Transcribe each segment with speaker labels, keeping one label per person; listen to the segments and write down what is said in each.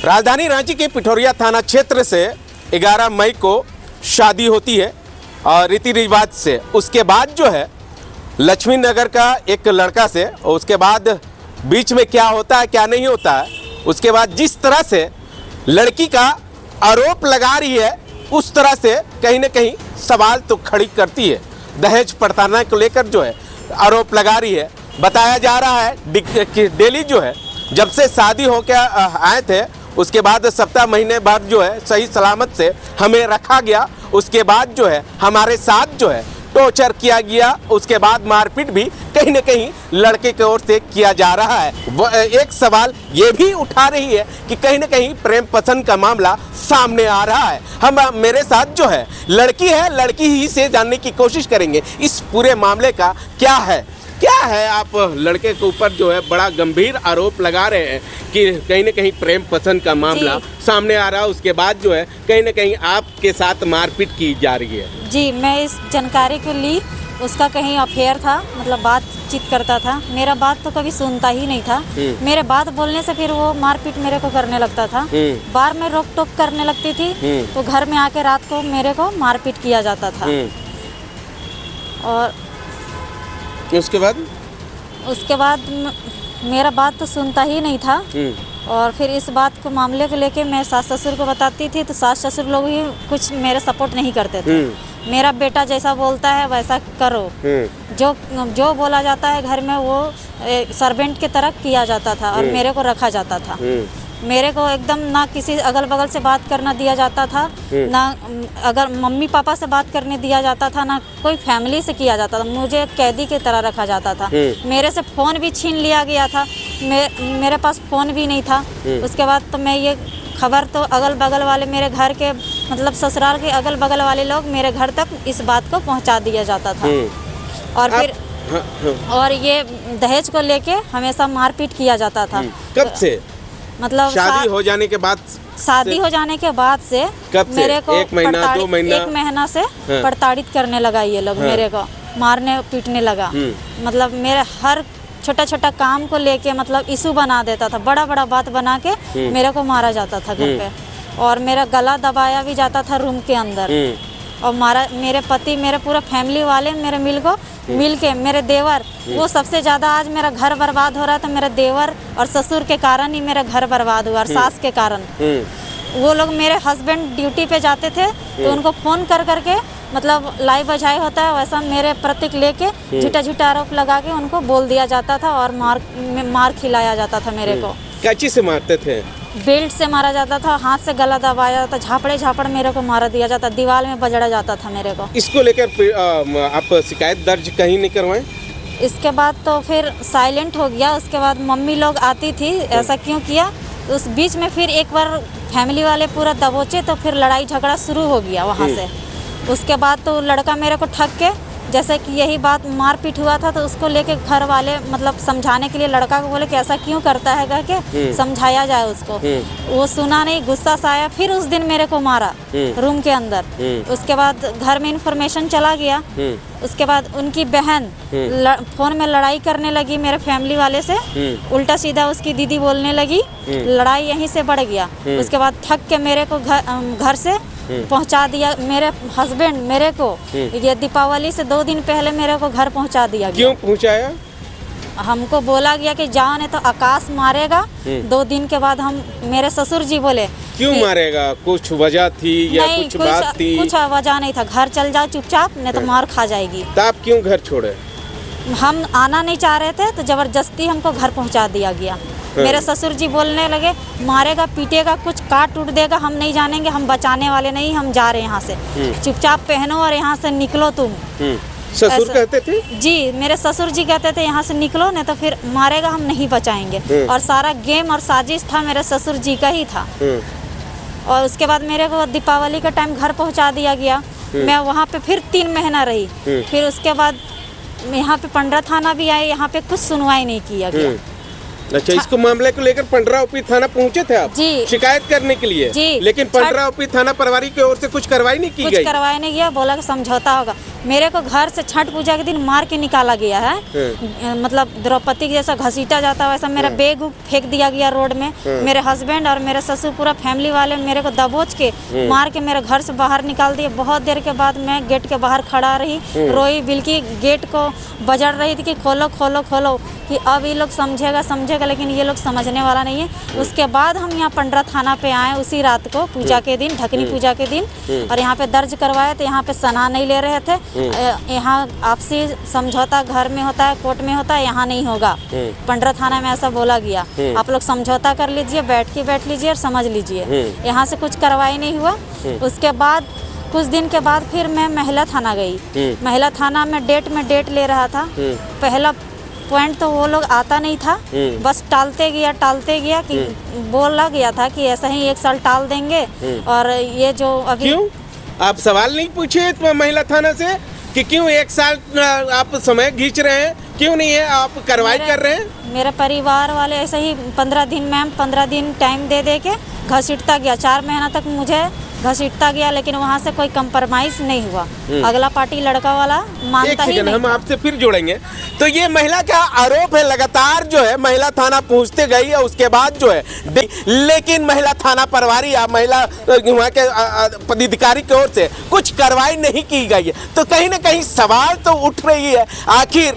Speaker 1: राजधानी रांची के पिठोरिया थाना क्षेत्र से 11 मई को शादी होती है और रीति रिवाज से। उसके बाद जो है लक्ष्मी नगर का एक लड़का से, और उसके बाद बीच में क्या होता है क्या नहीं होता है, उसके बाद जिस तरह से लड़की का आरोप लगा रही है उस तरह से कहीं ना कहीं सवाल तो खड़ी करती है। दहेज प्रताड़ना को लेकर जो है आरोप लगा रही है। बताया जा रहा है कि डेली जो है जब से शादी होकर आए थे उसके बाद सप्ताह महीने बाद जो है सही सलामत से हमें रखा गया। उसके बाद जो है हमारे साथ जो है टॉर्चर किया गया। उसके बाद मारपीट भी कहीं न कहीं लड़के की ओर से किया जा रहा है। एक सवाल ये भी उठा रही है कि कहीं न कहीं प्रेम पसंद का मामला सामने आ रहा है। मेरे साथ जो है लड़की ही से जानने की कोशिश करेंगे इस पूरे मामले का क्या है। आप लड़के के ऊपर जो है बड़ा गंभीर आरोप लगा रहे हैं कि कहीं न कहीं प्रेम पसंद का मामला सामने आ रहा है। उसके बाद जो है कहीं न कहीं आपके साथ मारपीट की जा रही है।
Speaker 2: जी, मैं इस जानकारी को ली। उसका कहीं अफेयर था, मतलब बातचीत करता था। मेरा बात तो कभी सुनता ही नहीं था। मेरे बात बोलने से फिर वो मारपीट मेरे को करने लगता था। बार में रोक टोक करने लगती थी तो घर में आके रात को मेरे को मारपीट किया जाता था। और उसके बाद मेरा बात तो सुनता ही नहीं था। और फिर इस बात को मामले को लेके मैं सास ससुर को बताती थी तो सास ससुर लोग भी कुछ मेरे सपोर्ट नहीं करते थे। मेरा बेटा जैसा बोलता है वैसा करो। जो बोला जाता है घर में वो सर्वेंट की तरह किया जाता था और मेरे को रखा जाता था। मेरे को एकदम ना किसी अगल बगल से बात करना दिया जाता था, ना अगर मम्मी पापा से बात करने दिया जाता था, ना कोई फैमिली से किया जाता था। मुझे कैदी की तरह रखा जाता था। मेरे से फ़ोन भी छीन लिया गया था। मेरे पास फ़ोन भी नहीं था। उसके बाद तो मैं ये खबर तो अगल बगल वाले मेरे घर के मतलब ससुराल के अगल बगल वाले लोग मेरे घर तक इस बात को पहुंचा दिया जाता था। और फिर और ये दहेज को लेके हमेशा मारपीट किया जाता था।
Speaker 1: कब से?
Speaker 2: मतलब
Speaker 1: शादी हो जाने के बाद?
Speaker 2: शादी हो जाने के बाद से मेरे को
Speaker 1: 1 महीना 2 महीना
Speaker 2: 1 महीना से प्रताड़ित करने लगा ये लोग। मेरे को मारने पीटने लगा। मतलब मेरे हर छोटा छोटा काम को लेके मतलब इशू बना देता था। बड़ा बड़ा बात बना के मेरे को मारा जाता था घर पे। और मेरा गला दबाया भी जाता था रूम के अंदर। और मेरे पति, मेरे पूरा फैमिली वाले मेरे मिल के मेरे देवर, वो सबसे ज़्यादा आज मेरा घर बर्बाद हो रहा था। मेरे देवर और ससुर के कारण ही मेरा घर बर्बाद हुआ और सास के कारण। वो लोग, मेरे हस्बैंड ड्यूटी पे जाते थे तो उनको फ़ोन कर करके मतलब लाई बजाई होता है वैसा मेरे प्रतीक लेके झूठा आरोप लगा के उनको बोल दिया जाता था और मार खिलाया जाता था मेरे को।
Speaker 1: क्या चीज़ से मारते थे?
Speaker 2: बेल्ट से मारा जाता था, हाथ से गला दबाया जाता, झापड़ मेरे को मारा दिया जाता, दीवार में बजड़ा जाता था मेरे को।
Speaker 1: इसको लेकर आप शिकायत दर्ज कहीं नहीं करवाएं?
Speaker 2: इसके बाद तो फिर साइलेंट हो गया। उसके बाद मम्मी लोग आती थी, ऐसा क्यों किया। उस बीच में फिर एक बार फैमिली वाले पूरा दबोचे तो फिर लड़ाई झगड़ा शुरू हो गया वहाँ से। उसके बाद तो लड़का मेरे को ठग के, जैसे कि यही बात मारपीट हुआ था तो उसको लेके घर वाले मतलब समझाने के लिए लड़का को बोले कि ऐसा क्यों करता है करके समझाया जाए उसको। वो सुना नहीं, गुस्सा सा आया, फिर उस दिन मेरे को मारा रूम के अंदर। उसके बाद घर में इंफॉर्मेशन चला गया। उसके बाद उनकी बहन फोन में लड़ाई करने लगी मेरे फैमिली वाले से। उल्टा सीधा उसकी दीदी बोलने लगी। लड़ाई यहीं से बढ़ गया। उसके बाद थक के मेरे को घर से पहुंचा दिया। मेरे हस्बैंड मेरे को ये दीपावली से 2 दिन पहले मेरे को घर पहुंचा दिया गया।
Speaker 1: क्यों पहुंचाया?
Speaker 2: हमको बोला गया कि जाओ नहीं तो आकाश मारेगा। 2 दिन के बाद मेरे ससुर जी बोले
Speaker 1: क्यों मारेगा? कुछ वजह थी या कुछ बात थी?
Speaker 2: कुछ वजह नहीं था। घर चल जाओ चुपचाप, नहीं तो मार खा जाएगी।
Speaker 1: तो आप क्यों घर छोड़े?
Speaker 2: हम आना नहीं चाह रहे थे तो जबरदस्ती हमको घर पहुंचा दिया गया। मेरे ससुर जी बोलने लगे मारेगा पीटेगा, कुछ काट टूट देगा, हम नहीं जानेंगे, हम बचाने वाले नहीं, हम जा रहे हैं यहाँ से। चुपचाप पहनो और यहाँ से निकलो तुम।
Speaker 1: ससुर कहते थे?
Speaker 2: जी, मेरे ससुर जी कहते थे यहाँ से निकलो नहीं तो फिर मारेगा, हम नहीं बचाएंगे। और सारा गेम और साजिश था मेरे ससुर जी का ही था। और उसके बाद मेरे को दीपावली का टाइम घर पहुँचा दिया गया। मैं वहाँ पे फिर 3 महीना रही। फिर उसके बाद यहाँ पे पंडरा थाना भी आए, यहाँ पे कुछ सुनवाई नहीं किया गया।
Speaker 1: अच्छा, इसको मामले को लेकर पंडरा ओपी थाना पहुंचे थे आप?
Speaker 2: जी।
Speaker 1: शिकायत करने के लिए?
Speaker 2: जी।
Speaker 1: लेकिन पंडरा ओपी थाना प्रभारी की ओर से कुछ कार्रवाई नहीं की
Speaker 2: कुछ
Speaker 1: गई?
Speaker 2: करवाया नहीं गया, बोला कि समझौता होगा। मेरे को घर से छठ पूजा के दिन मार के निकाला गया है। मतलब द्रौपदी के जैसा घसीटा जाता वैसा मेरा बैग फेंक दिया गया रोड में। मेरे हस्बैंड और मेरे ससुर पूरा फैमिली वाले मेरे को दबोच के मार के मेरे घर से बाहर निकाल दिए। बहुत देर के बाद मैं गेट के बाहर खड़ा रही, रोई बिल्कि गेट को बजड़ रही थी कि खोलो खोलो खोलो, कि अब ये लोग समझेगा, लेकिन ये लोग समझने वाला नहीं है। उसके बाद हम यहाँ पंडरा थाना पे आए उसी रात को, पूजा के दिन, ढकनी पूजा के दिन, और यहाँ पे दर्ज करवाए। तो यहाँ पे सना नहीं ले रहे थे। यहाँ आपसी समझौता घर में होता है, कोर्ट में होता है, यहाँ नहीं होगा। पंडरा थाना में ऐसा बोला गया, आप लोग समझौता कर लीजिए, बैठ लीजिए और समझ लीजिए। यहाँ से कुछ कार्रवाई नहीं हुआ। उसके बाद कुछ दिन के बाद फिर मैं महिला थाना गई। महिला थाना में डेट ले रहा था। पहला पॉइंट तो वो लोग आता नहीं था, बस टालते गया कि बोला गया था कि ऐसा ही 1 साल टाल देंगे। और ये जो अभी
Speaker 1: क्यों आप सवाल नहीं पूछे तो महिला थाना से कि क्यों 1 साल आप समय खींच रहे हैं, क्यों नहीं है आप कार्रवाई कर रहे हैं?
Speaker 2: मेरे परिवार वाले ऐसे ही 15 दिन मैम 15 दिन टाइम दे के घसीटता गया। 4 महीना तक मुझे घसीटता गया, लेकिन वहाँ से कोई कंप्रोमाइज नहीं हुआ। अगला पार्टी लड़का वाला मानता ही नहीं।
Speaker 1: हम आपसे फिर जोड़ेंगे। तो ये महिला का आरोप है, लगातार जो है महिला थाना पहुंचते गई है, उसके बाद जो है लेकिन महिला थाना प्रभारी या महिला वहाँ के पदाधिकारी की ओर से कुछ कार्रवाई नहीं की गई है। तो कहीं ना कहीं सवाल तो उठ रही है, आखिर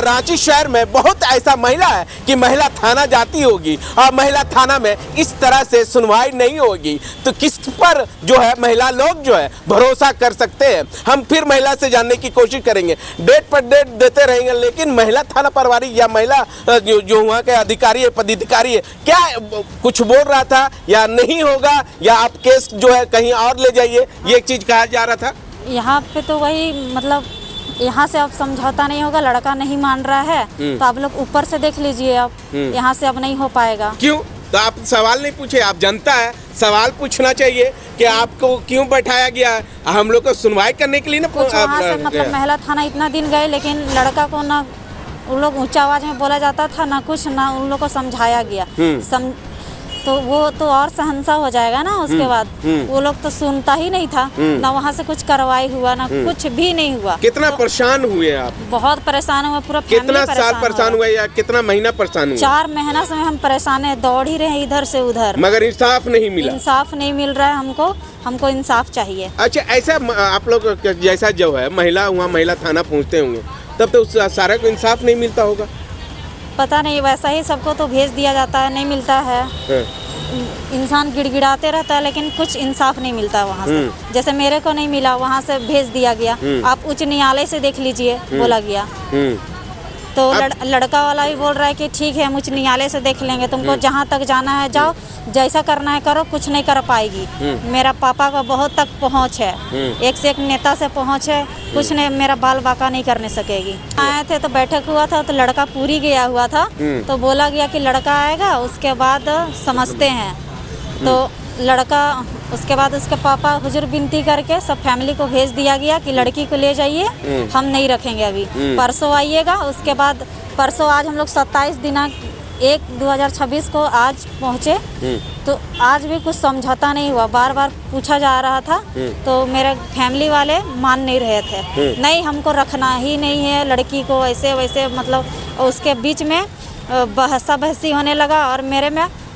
Speaker 1: रांची शहर में बहुत ऐसा महिला है कि महिला थाना जाती होगी और महिला थाना में इस तरह से सुनवाई नहीं होगी, तो किस पर जो है महिला लोग जो है भरोसा कर सकते हैं? हम फिर महिला से जानने की कोशिश करेंगे, डेट पर डेट देते रहेंगे। लेकिन महिला थाना प्रभारी या महिला जो वहाँ के अधिकारी है, पदाधिकारी है, क्या कुछ बोल रहा था या नहीं होगा, या आप केस जो है कहीं और ले जाइए, ये चीज कहा जा रहा था?
Speaker 2: यहाँ पे तो वही मतलब यहाँ से अब समझौता नहीं होगा, लड़का नहीं मान रहा है, तो आप लोग ऊपर से देख लीजिए। अब यहाँ से अब नहीं हो पाएगा।
Speaker 1: क्यों? तो आप सवाल नहीं पूछे? आप जनता है, सवाल पूछना चाहिए कि आपको क्यों बैठाया गया है, हम लोग को सुनवाई करने के लिए ना।
Speaker 2: कुछ वहाँ से मतलब महिला थाना इतना दिन गए, लेकिन लड़का को ना उन लोग ऊंचा आवाज में बोला जाता था, ना कुछ, ना उन लोग को समझाया गया। तो वो तो और सहनसा हो जाएगा ना। उसके बाद वो लोग तो सुनता ही नहीं था, ना वहाँ से कुछ कार्रवाई हुआ, ना कुछ भी नहीं हुआ।
Speaker 1: कितना
Speaker 2: तो
Speaker 1: परेशान हुए आप?
Speaker 2: बहुत परेशान हुए, पूरा
Speaker 1: कितना साल परेशान हुए या कितना महीना परेशान हुए?
Speaker 2: 4 महीना से हम परेशान है, दौड़ ही रहे हैं इधर से उधर,
Speaker 1: मगर इंसाफ नहीं मिला।
Speaker 2: इंसाफ नहीं मिल रहा है हमको इंसाफ चाहिए।
Speaker 1: अच्छा, ऐसा आप लोग जैसा जो है महिला वहाँ महिला थाना पहुँचते होंगे, तब तो सारा को इंसाफ नहीं मिलता होगा?
Speaker 2: पता नहीं, वैसा ही सबको तो भेज दिया जाता है, नहीं मिलता है। इंसान गिड़गिड़ाते रहता है, लेकिन कुछ इंसाफ नहीं मिलता है वहाँ से। जैसे मेरे को नहीं मिला, वहाँ से भेज दिया गया। आप उच्च न्यायालय से देख लीजिए, बोला गया। तो लड़का वाला भी बोल रहा है कि ठीक है, हम उच्च न्यायालय से देख लेंगे, तुमको जहाँ तक जाना है जाओ, जैसा करना है करो, कुछ नहीं कर पाएगी। मेरा पापा का बहुत तक पहुँच है, एक से एक नेता से पहुँच है, कुछ नहीं, मेरा बाल बाका नहीं करने सकेगी। आए थे तो बैठक हुआ था, तो लड़का पूरी गया हुआ था, तो बोला गया कि लड़का आएगा, उसके बाद समझते हैं। तो लड़का उसके बाद उसके पापा हुजूर विनती करके सब फैमिली को भेज दिया गया कि लड़की को ले जाइए, हम नहीं रखेंगे अभी, परसों आइएगा। उसके बाद परसों, आज हम लोग 27 दिनांक 1/2026 को आज पहुँचे, तो आज भी कुछ समझौता नहीं हुआ। बार बार पूछा जा रहा था, तो मेरे फैमिली वाले मान नहीं रहे थे। नहीं, हमको रखना ही नहीं है लड़की को, ऐसे वैसे मतलब। उसके बीच में बहसा बहसी होने लगा, और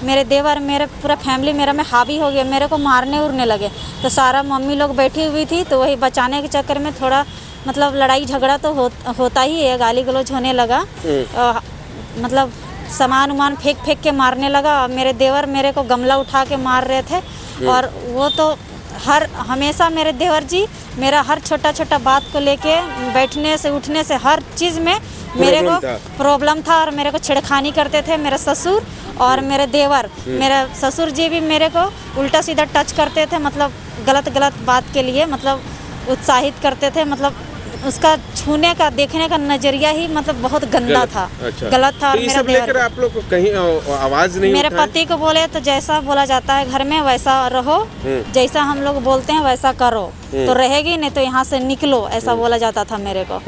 Speaker 2: मेरे देवर, मेरे पूरा फैमिली मेरा में हावी हो गया, मेरे को मारने उड़ने लगे। तो सारा मम्मी लोग बैठी हुई थी, तो वही बचाने के चक्कर में थोड़ा मतलब लड़ाई झगड़ा तो होता ही है, गाली गलौज होने लगा। मतलब सामान उमान फेंक के मारने लगा। मेरे देवर मेरे को गमला उठा के मार रहे थे, और वो तो हमेशा मेरे देवर जी मेरा हर छोटा बात को लेके, बैठने से उठने से हर चीज़ में मेरे को प्रॉब्लम था, और मेरे को छेड़खानी करते थे मेरे ससुर और मेरे देवर। मेरे ससुर जी भी मेरे को उल्टा सीधा टच करते थे, मतलब गलत बात के लिए मतलब उत्साहित करते थे। मतलब उसका छूने का, देखने का नजरिया ही मतलब बहुत गंदा था। अच्छा। गलत था।
Speaker 1: तो मेरा देवर, आप लोग को कहीं आवाज नहीं?
Speaker 2: मेरे पति को बोले तो जैसा बोला जाता है घर में वैसा रहो, जैसा हम लोग बोलते हैं वैसा करो, तो रहेगी, नहीं तो यहाँ से निकलो, ऐसा बोला जाता था मेरे को।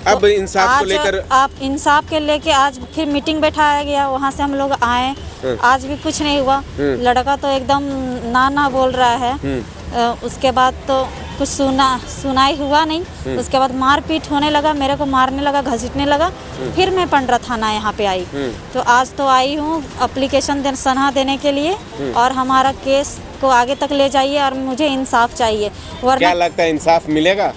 Speaker 1: अब इंसाफ को
Speaker 2: आज
Speaker 1: लेकर
Speaker 2: आप इंसाफ के लेके आज फिर मीटिंग बैठाया गया, वहाँ से हम लोग आए, आज भी कुछ नहीं हुआ। लड़का तो एकदम ना बोल रहा है। उसके बाद तो कुछ सुनाई हुआ नहीं। उसके बाद मारपीट होने लगा, मेरे को मारने लगा, घसीटने लगा। फिर मैं पंडरा थाना यहाँ पे आई। तो आज तो आई हूँ एप्लीकेशन सनहा देने के लिए, और हमारा केस को आगे तक ले जाइए और मुझे इंसाफ चाहिए। वरना
Speaker 1: क्या लगता है इंसाफ मिलेगा?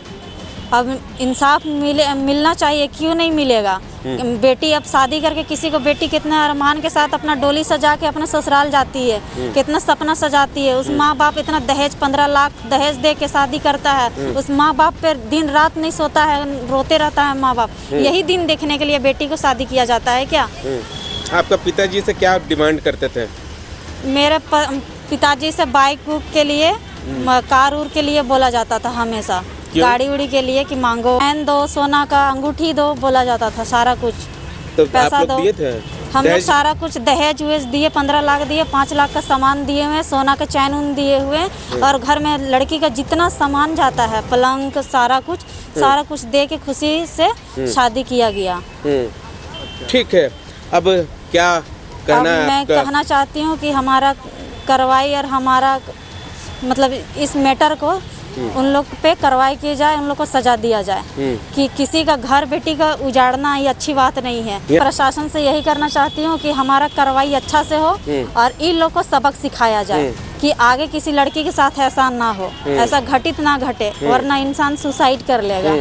Speaker 2: अब इंसाफ मिलना चाहिए, क्यों नहीं मिलेगा? बेटी अब शादी करके किसी को, बेटी कितना अरमान के साथ अपना डोली सजा के अपना ससुराल जाती है, कितना सपना सजाती है। उस माँ बाप इतना दहेज 15 लाख दहेज दे के शादी करता है, उस माँ बाप पे दिन रात नहीं सोता है, रोते रहता है माँ बाप। यही दिन देखने के लिए बेटी को शादी किया जाता है क्या?
Speaker 1: आपका पिताजी से क्या डिमांड करते थे?
Speaker 2: मेरे पिताजी से बाइक उक के लिए, कार उर के लिए बोला जाता था हमेशा। गाड़ी उड़ी के लिए कि मांगो, पैन दो, सोना का अंगूठी दो, बोला जाता था। सारा कुछ
Speaker 1: तो
Speaker 2: पैसा
Speaker 1: आप लोग
Speaker 2: दो।
Speaker 1: दिए थे?
Speaker 2: हम लोग सारा कुछ दहेज उहेज दिए, 15 लाख दिए, 5 लाख का सामान दिए हुए, सोना का चैन उन दिए हुए, और घर में लड़की का जितना सामान जाता है, पलंग, सारा कुछ दे के खुशी से शादी किया गया।
Speaker 1: ठीक है, अब क्या कहना है
Speaker 2: मैं
Speaker 1: आपका?
Speaker 2: कहना चाहती हूँ कि हमारा कार्रवाई और हमारा मतलब इस मैटर को उन लोग पे कार्रवाई की जाए, उन लोग को सजा दिया जाए कि किसी का घर बेटी का उजाड़ना ये अच्छी बात नहीं है। प्रशासन से यही करना चाहती हूँ कि हमारा कार्रवाई अच्छा से हो और इन लोग को सबक सिखाया जाए कि आगे किसी लड़की के साथ ऐसा ना हो, ऐसा घटित ना घटे, वरना इंसान सुसाइड कर लेगा।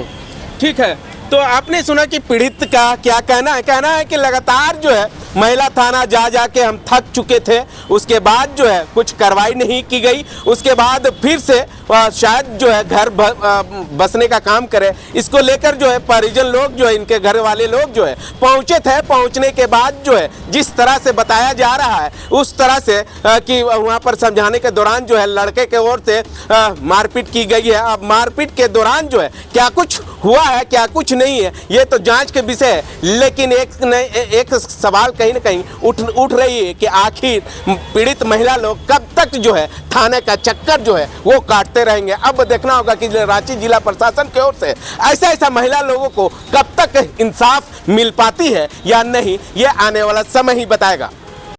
Speaker 1: ठीक है, तो आपने सुना कि पीड़ित का क्या कहना है? कहना है कि लगातार जो है महिला थाना जा के हम थक चुके थे, उसके बाद जो है कुछ कार्रवाई नहीं की गई। उसके बाद फिर से शायद जो है घर बसने का काम करे, इसको लेकर जो है परिजन लोग जो है, इनके घर वाले लोग जो है पहुंचे थे। पहुंचने के बाद जो है जिस तरह से बताया जा रहा है उस तरह से कि वहां पर समझाने के दौरान जो है लड़के के ओर से मारपीट की गई है। अब मारपीट के दौरान जो है क्या कुछ हुआ है, क्या कुछ नहीं है, ये तो जांच के विषय है। लेकिन एक सवाल कहीं ना कहीं उठ रही है कि आखिर पीड़ित महिला लोग कब तक जो है थाने का चक्कर जो है वो काटते रहेंगे। अब देखना होगा कि रांची जिला प्रशासन की ओर से ऐसा महिला लोगों को कब तक इंसाफ मिल पाती है या नहीं, ये आने वाला समय ही बताएगा।